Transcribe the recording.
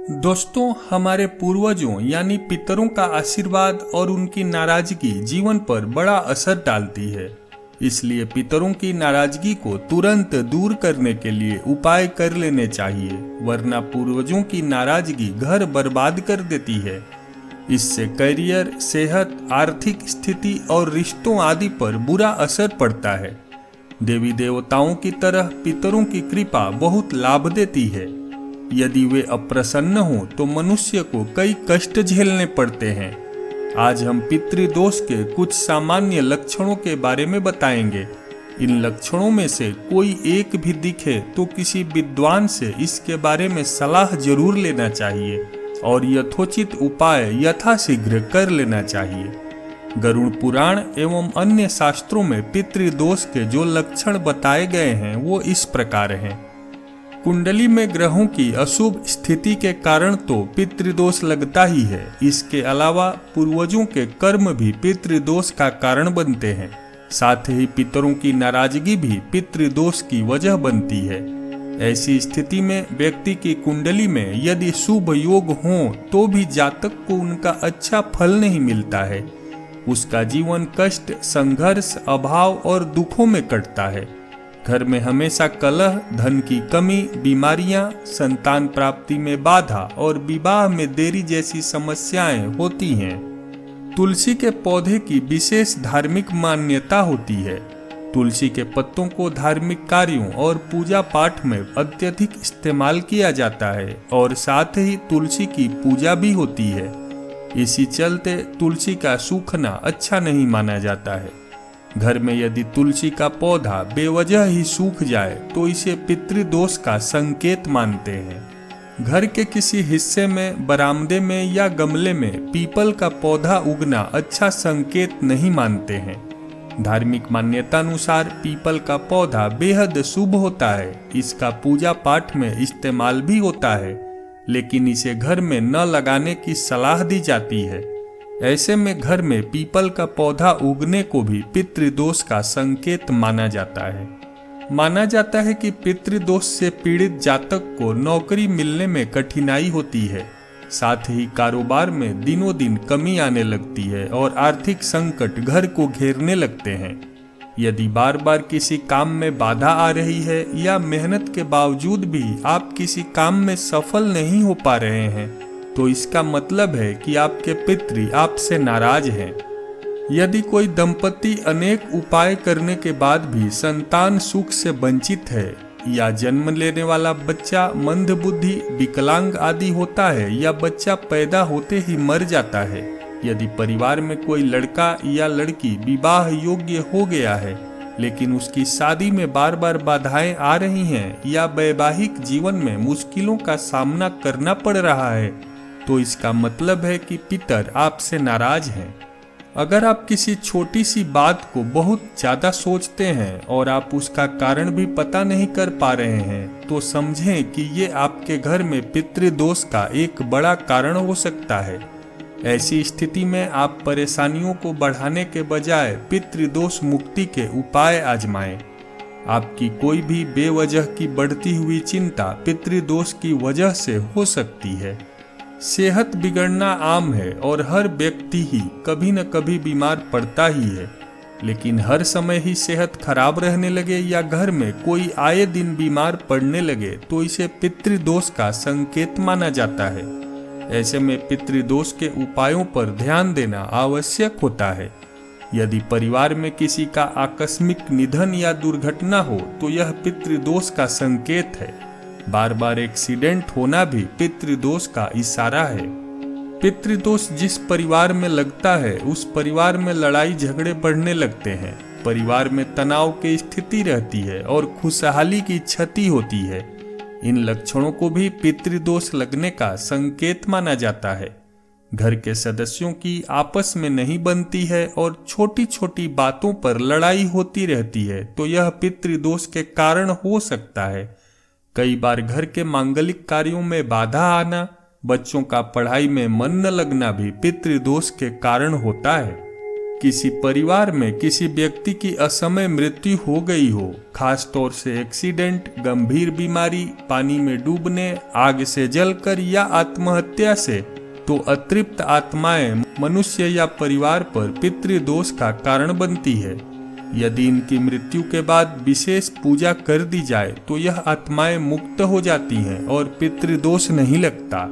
दोस्तों, हमारे पूर्वजों यानी पितरों का आशीर्वाद और उनकी नाराजगी जीवन पर बड़ा असर डालती है। इसलिए पितरों की नाराजगी को तुरंत दूर करने के लिए उपाय कर लेने चाहिए, वरना पूर्वजों की नाराजगी घर बर्बाद कर देती है। इससे करियर, सेहत, आर्थिक स्थिति और रिश्तों आदि पर बुरा असर पड़ता है। देवी देवताओं की तरह पितरों की कृपा बहुत लाभ देती है। यदि वे अप्रसन्न हों तो मनुष्य को कई कष्ट झेलने पड़ते हैं। आज हम पितृदोष के कुछ सामान्य लक्षणों के बारे में बताएंगे। इन लक्षणों में से कोई एक भी दिखे तो किसी विद्वान से इसके बारे में सलाह जरूर लेना चाहिए और यथोचित उपाय यथाशीघ्र कर लेना चाहिए। गरुड़ पुराण एवं अन्य शास्त्रों में पितृदोष के जो लक्षण बताए गए हैं वो इस प्रकार हैं। कुंडली में ग्रहों की अशुभ स्थिति के कारण तो पितृदोष लगता ही है। इसके अलावा पूर्वजों के कर्म भी पितृदोष का कारण बनते हैं। साथ ही पितरों की नाराजगी भी पितृदोष की वजह बनती है। ऐसी स्थिति में व्यक्ति की कुंडली में यदि शुभ योग हों तो भी जातक को उनका अच्छा फल नहीं मिलता है। उसका जीवन कष्ट, संघर्ष, अभाव और दुखों में कटता है। घर में हमेशा कलह, धन की कमी, बीमारियां, संतान प्राप्ति में बाधा और विवाह में देरी जैसी समस्याएं होती हैं। तुलसी के पौधे की विशेष धार्मिक मान्यता होती है। तुलसी के पत्तों को धार्मिक कार्यों और पूजा पाठ में अत्यधिक इस्तेमाल किया जाता है और साथ ही तुलसी की पूजा भी होती है। इसी चलते तुलसी का सूखना अच्छा नहीं माना जाता है। घर में यदि तुलसी का पौधा बेवजह ही सूख जाए तो इसे पितृदोष का संकेत मानते हैं। घर के किसी हिस्से में, बरामदे में या गमले में पीपल का पौधा उगना अच्छा संकेत नहीं मानते हैं। धार्मिक मान्यता अनुसार पीपल का पौधा बेहद शुभ होता है। इसका पूजा पाठ में इस्तेमाल भी होता है, लेकिन इसे घर में न लगाने की सलाह दी जाती है। ऐसे में घर में पीपल का पौधा उगने को भी पितृदोष का संकेत माना जाता है। माना जाता है कि पितृदोष से पीड़ित जातक को नौकरी मिलने में कठिनाई होती है। साथ ही कारोबार में दिनों दिन कमी आने लगती है और आर्थिक संकट घर को घेरने लगते हैं। यदि बार बार किसी काम में बाधा आ रही है या मेहनत के बावजूद भी आप किसी काम में सफल नहीं हो पा रहे हैं तो इसका मतलब है कि आपके पितृ आपसे नाराज हैं। यदि कोई दंपति अनेक उपाय करने के बाद भी संतान सुख से वंचित है या जन्म लेने वाला बच्चा मंदबुद्धि, विकलांग आदि होता है या बच्चा पैदा होते ही मर जाता है, यदि परिवार में कोई लड़का या लड़की विवाह योग्य हो गया है लेकिन उसकी शादी में बार बार बाधाएं आ रही हैं या वैवाहिक जीवन में मुश्किलों का सामना करना पड़ रहा है तो इसका मतलब है कि पितर आपसे नाराज हैं। अगर आप किसी छोटी सी बात को बहुत ज्यादा सोचते हैं और आप उसका कारण भी पता नहीं कर पा रहे हैं तो समझें कि ये आपके घर में पितृदोष का एक बड़ा कारण हो सकता है। ऐसी स्थिति में आप परेशानियों को बढ़ाने के बजाय पितृदोष मुक्ति के उपाय आजमाएं। आपकी कोई भी बेवजह की बढ़ती हुई चिंता पितृदोष की वजह से हो सकती है। सेहत बिगड़ना आम है और हर व्यक्ति ही कभी न कभी बीमार पड़ता ही है, लेकिन हर समय ही सेहत खराब रहने लगे या घर में कोई आए दिन बीमार पड़ने लगे तो इसे पितृदोष का संकेत माना जाता है। ऐसे में पितृदोष के उपायों पर ध्यान देना आवश्यक होता है। यदि परिवार में किसी का आकस्मिक निधन या दुर्घटना हो तो यह पितृदोष का संकेत है। बार बार एक्सीडेंट होना भी पितृदोष का इशारा है। पितृदोष जिस परिवार में लगता है उस परिवार में लड़ाई झगड़े बढ़ने लगते हैं, परिवार में तनाव की स्थिति रहती है और खुशहाली की क्षति होती है। इन लक्षणों को भी पितृदोष लगने का संकेत माना जाता है। घर के सदस्यों की आपस में नहीं बनती है और छोटी छोटी बातों पर लड़ाई होती रहती है तो यह पितृदोष के कारण हो सकता है। कई बार घर के मांगलिक कार्यों में बाधा आना, बच्चों का पढ़ाई में मन न लगना भी पितृदोष के कारण होता है। किसी परिवार में किसी व्यक्ति की असमय मृत्यु हो गई हो, खास तौर से एक्सीडेंट, गंभीर बीमारी, पानी में डूबने, आग से जलकर या आत्महत्या से, तो अतृप्त आत्माएं मनुष्य या परिवार पर पितृदोष का कारण बनती है। यदि इनकी मृत्यु के बाद विशेष पूजा कर दी जाए तो यह आत्माएं मुक्त हो जाती हैं और पितृदोष नहीं लगता।